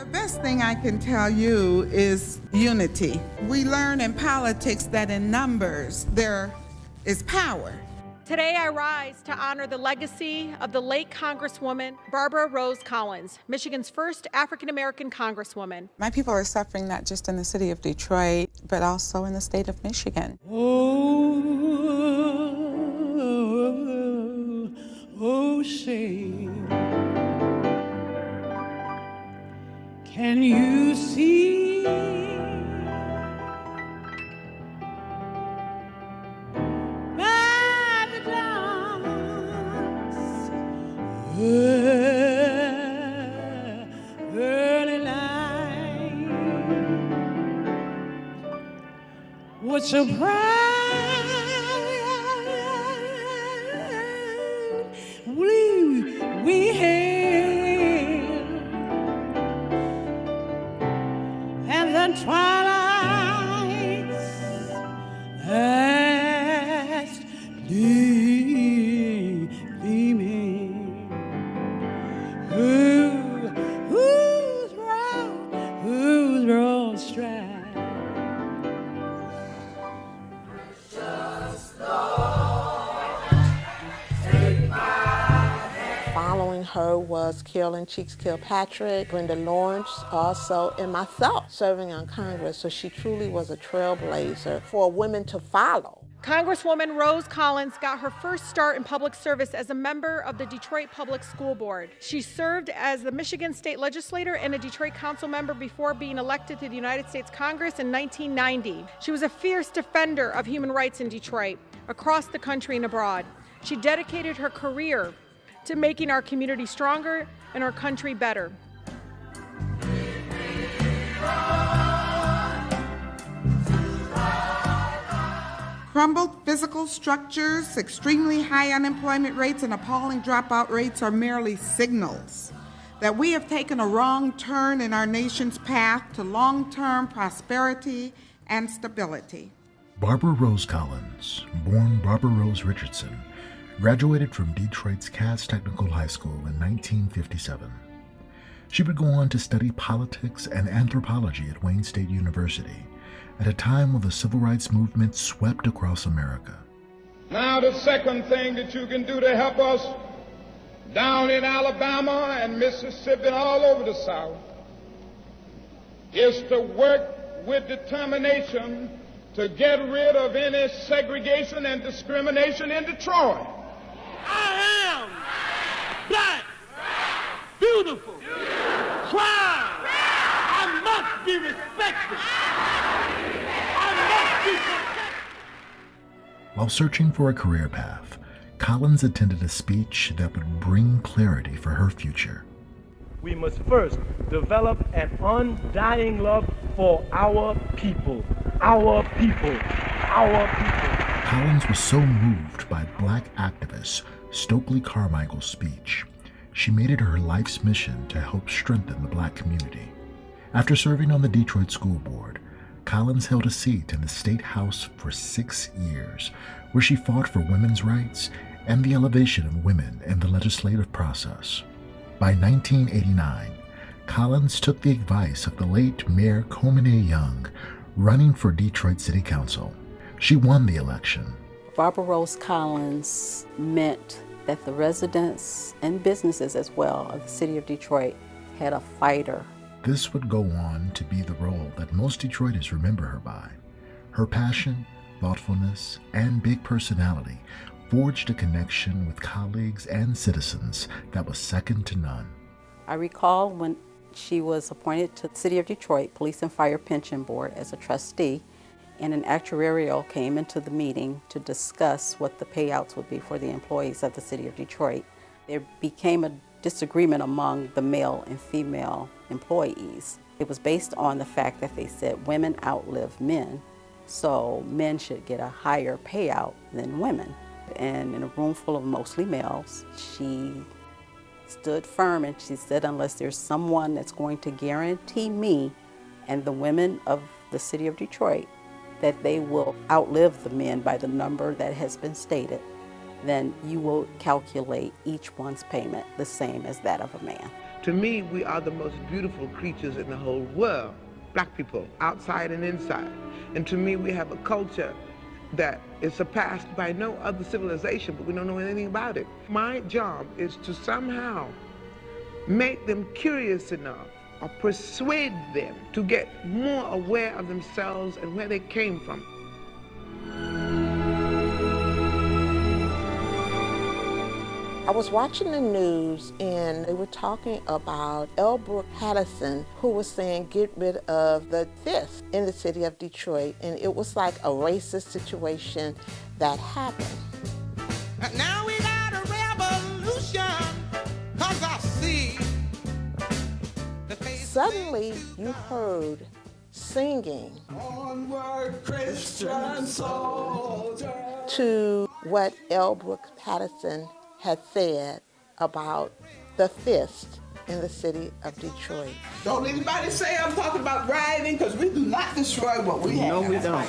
The best thing I can tell you is unity. We learn in politics that in numbers there is power. Today I rise to honor the legacy of the late Congresswoman Barbara Rose Collins, Michigan's first African-American Congresswoman. My people are suffering not just in the city of Detroit, but also in the state of Michigan. Say, can you see by the dawn's early light what surprise we hailed, and the twilight's last gleaming. Whose broad stride? Following her was Carolyn Cheeks Kilpatrick, Brenda Lawrence also, and myself serving on Congress. So she truly was a trailblazer for women to follow. Congresswoman Rose Collins got her first start in public service as a member of the Detroit Public School Board. She served as the Michigan State Legislator and a Detroit Council member before being elected to the United States Congress in 1990. She was a fierce defender of human rights in Detroit, across the country and abroad. She dedicated her career to making our community stronger and our country better. Crumbled physical structures, extremely high unemployment rates, and appalling dropout rates are merely signals that we have taken a wrong turn in our nation's path to long-term prosperity and stability. Barbara Rose Collins, born Barbara Rose Richardson, graduated from Detroit's Cass Technical High School in 1957. She would go on to study politics and anthropology at Wayne State University at a time when the civil rights movement swept across America. Now the second thing that you can do to help us down in Alabama and Mississippi and all over the South is to work with determination to get rid of any segregation and discrimination in Detroit. I am black, beautiful, proud. I must be respected. I must be protected. While searching for a career path, Collins attended a speech that would bring clarity for her future. We must first develop an undying love for our people, our people, our people. Collins was so moved by Black activist Stokely Carmichael's speech, she made it her life's mission to help strengthen the Black community. After serving on the Detroit School Board, Collins held a seat in the State House for 6 years, where she fought for women's rights and the elevation of women in the legislative process. By 1989, Collins took the advice of the late Mayor Coleman A. Young, running for Detroit City Council. She won the election. Barbara Rose Collins meant that the residents and businesses as well of the city of Detroit had a fighter. This would go on to be the role that most Detroiters remember her by. Her passion, thoughtfulness, and big personality forged a connection with colleagues and citizens that was second to none. I recall when she was appointed to the City of Detroit Police and Fire Pension Board as a trustee, and an actuarial came into the meeting to discuss what the payouts would be for the employees of the City of Detroit. There became a disagreement among the male and female employees. It was based on the fact that they said women outlive men, so men should get a higher payout than women. And in a room full of mostly males, she stood firm and she said, unless there's someone that's going to guarantee me and the women of the city of Detroit that they will outlive the men by the number that has been stated, then you will calculate each one's payment the same as that of a man. To me, we are the most beautiful creatures in the whole world, black people, outside and inside. And to me, we have a culture that is surpassed by no other civilization, but we don't know anything about it. My job is to somehow make them curious enough or persuade them to get more aware of themselves and where they came from. I was watching the news and they were talking about L. Brooke Patterson, who was saying get rid of the fist in the city of Detroit, and it was like a racist situation that happened. And now we got a revolution, 'cause I see the face. Suddenly you heard singing Onward, Christian soldier. to what L. Brooke Patterson had said about the fist in the city of Detroit. Don't anybody say I'm talking about rioting, because we do not destroy what we have. No, we don't.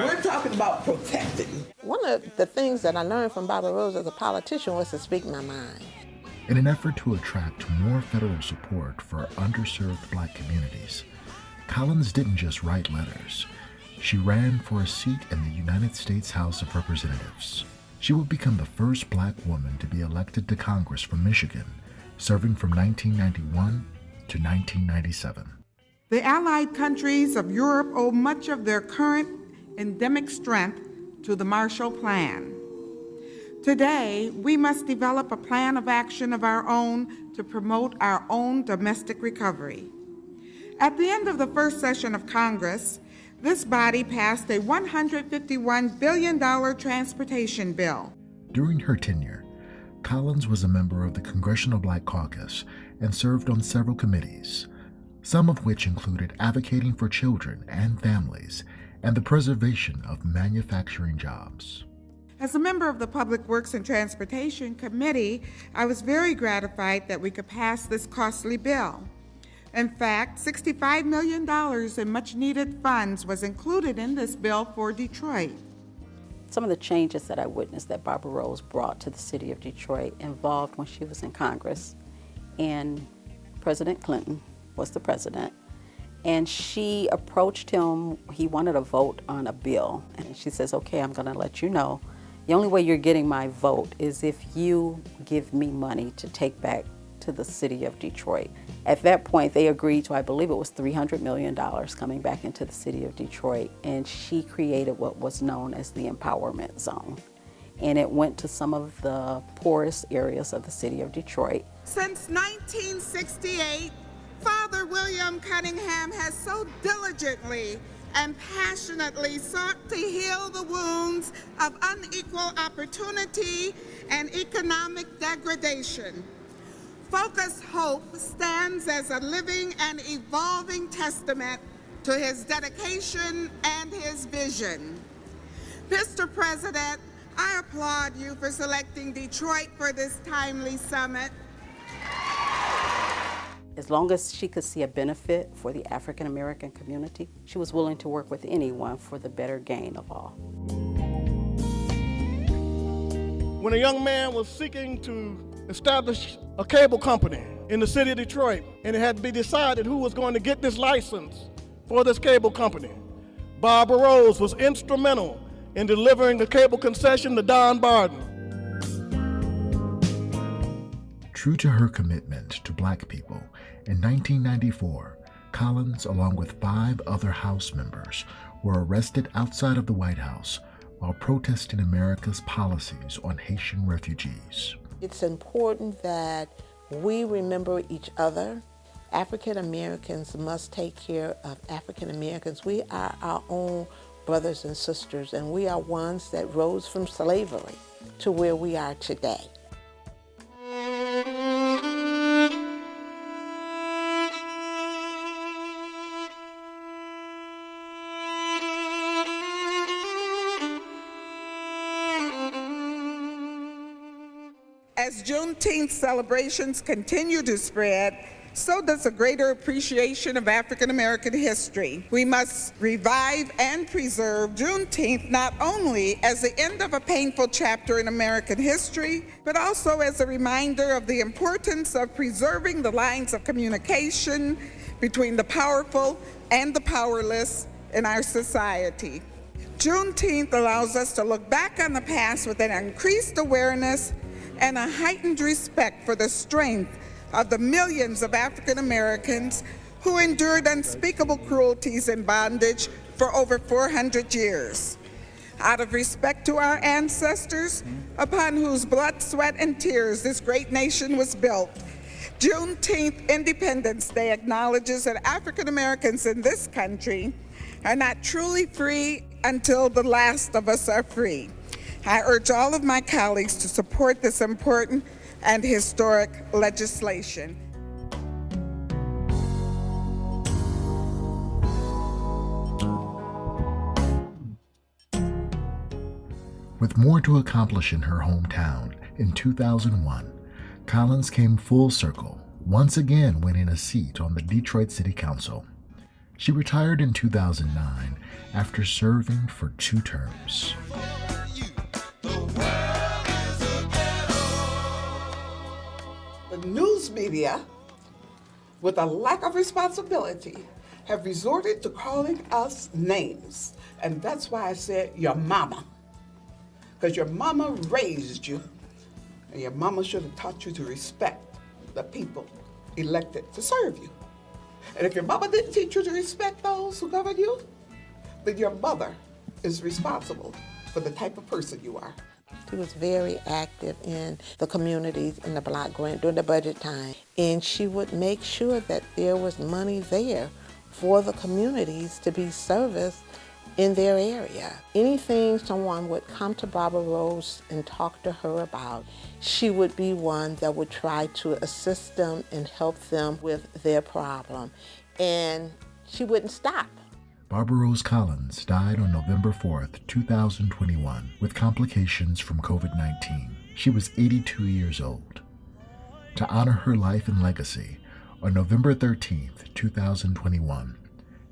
We're talking about protecting. One of the things that I learned from Barbara Rose as a politician was to speak my mind. In an effort to attract more federal support for underserved black communities, Collins didn't just write letters. She ran for a seat in the United States House of Representatives. She would become the first black woman to be elected to Congress from Michigan, serving from 1991 to 1997. The Allied countries of Europe owe much of their current endemic strength to the Marshall Plan. Today, we must develop a plan of action of our own to promote our own domestic recovery. At the end of the first session of Congress, this body passed a $151 billion transportation bill. During her tenure, Collins was a member of the Congressional Black Caucus and served on several committees, some of which included advocating for children and families and the preservation of manufacturing jobs. As a member of the Public Works and Transportation Committee, I was very gratified that we could pass this costly bill. In fact, $65 million in much-needed funds was included in this bill for Detroit. Some of the changes that I witnessed that Barbara Rose brought to the city of Detroit involved when she was in Congress, and President Clinton was the president, and she approached him. He wanted a vote on a bill, and she says, okay, I'm going to let you know. The only way you're getting my vote is if you give me money to take back to the city of Detroit. At that point, they agreed to, I believe it was $300 million coming back into the city of Detroit, and she created what was known as the Empowerment Zone. And it went to some of the poorest areas of the city of Detroit. Since 1968, Father William Cunningham has so diligently and passionately sought to heal the wounds of unequal opportunity and economic degradation. Focus Hope stands as a living and evolving testament to his dedication and his vision. Mr. President, I applaud you for selecting Detroit for this timely summit. As long as she could see a benefit for the African American community, she was willing to work with anyone for the better gain of all. When a young man was seeking to establish a cable company in the city of Detroit, and it had to be decided who was going to get this license for this cable company, Barbara Rose was instrumental in delivering the cable concession to Don Barden. True to her commitment to black people, in 1994, Collins, along with 5 other House members, were arrested outside of the White House while protesting America's policies on Haitian refugees. It's important that we remember each other. African Americans must take care of African Americans. We are our own brothers and sisters, and we are ones that rose from slavery to where we are today. As Juneteenth celebrations continue to spread, so does a greater appreciation of African American history. We must revive and preserve Juneteenth not only as the end of a painful chapter in American history, but also as a reminder of the importance of preserving the lines of communication between the powerful and the powerless in our society. Juneteenth allows us to look back on the past with an increased awareness and a heightened respect for the strength of the millions of African Americans who endured unspeakable cruelties and bondage for over 400 years. Out of respect to our ancestors, upon whose blood, sweat, and tears this great nation was built, Juneteenth Independence Day acknowledges that African Americans in this country are not truly free until the last of us are free. I urge all of my colleagues to support this important and historic legislation. With more to accomplish in her hometown, in 2001, Collins came full circle, once again winning a seat on the Detroit City Council. She retired in 2009 after serving for 2 terms. The news media, with a lack of responsibility, have resorted to calling us names. And that's why I said your mama. Because your mama raised you, and your mama should have taught you to respect the people elected to serve you. And if your mama didn't teach you to respect those who govern you, then your mother is responsible for the type of person you are. She was very active in the communities in the block grant during the budget time. And she would make sure that there was money there for the communities to be serviced in their area. Anything someone would come to Barbara Rose and talk to her about, she would be one that would try to assist them and help them with their problem. And she wouldn't stop. Barbara Rose Collins died on November 4th, 2021, with complications from COVID-19. She was 82 years old. To honor her life and legacy, on November 13th, 2021,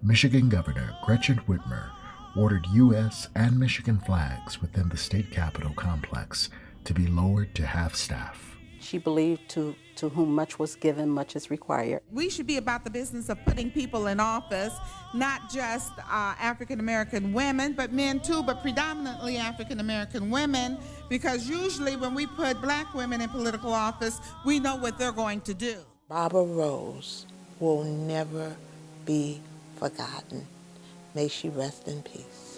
Michigan Governor Gretchen Whitmer ordered U.S. and Michigan flags within the state capitol complex to be lowered to half-staff. She believed to whom much was given, much is required. We should be about the business of putting people in office, not just African American women, but men too, but predominantly African American women, because usually when we put black women in political office, we know what they're going to do. Barbara Rose will never be forgotten. May she rest in peace.